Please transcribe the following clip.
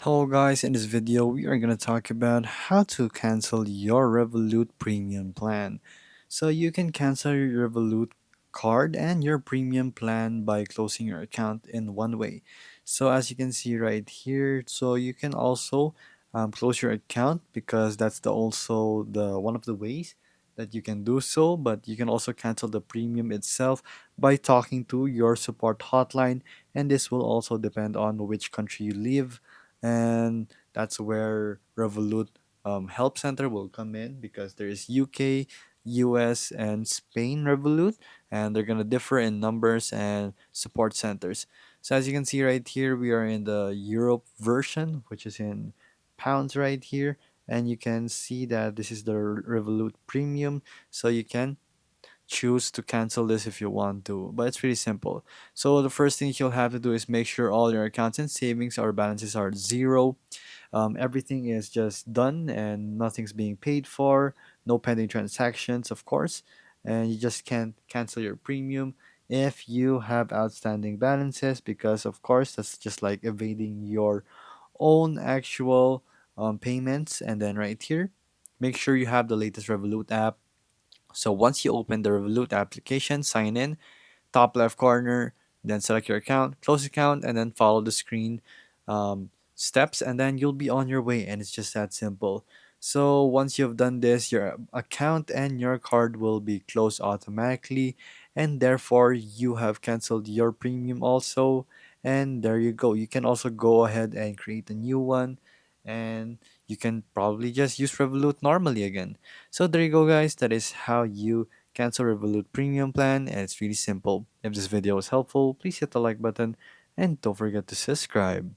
Hello guys, in this video we are going to talk about how to cancel your Revolut premium plan. So you can cancel your Revolut card and your premium plan by closing your account in one way. So as you can see right here, so you can also close your account because that's the also the one of the ways that you can do so, but you can also cancel the premium itself by talking to your support hotline, and this will also depend on which country you live, and that's where Revolut Help Center will come in because there is UK, US, and Spain Revolut, and they're gonna differ in numbers and support centers. So as you can see right here, we are in the Europe version, which is in pounds right here, and you can see that this is the Revolut Premium, so you can choose to cancel this if you want to, but it's pretty simple. So the first thing you'll have to do is make sure all your accounts and savings or balances are zero. Everything is just done and nothing's being paid for, no pending transactions, of course, and you just can't cancel your premium if you have outstanding balances, because of course that's just like evading your own actual payments. And then right here, make sure you have the latest Revolut app. So once you open the Revolut application, sign in, top left corner, then select your account, close account, and then follow the screen steps, and then you'll be on your way. And it's just that simple. So once you've done this, your account and your card will be closed automatically, and therefore you have canceled your premium also. And there you go. You can also go ahead and create a new one, and you can probably just use Revolut normally again. So there you go, guys. That is how you cancel Revolut premium plan, and it's really simple. If this video was helpful, please hit the like button and don't forget to subscribe.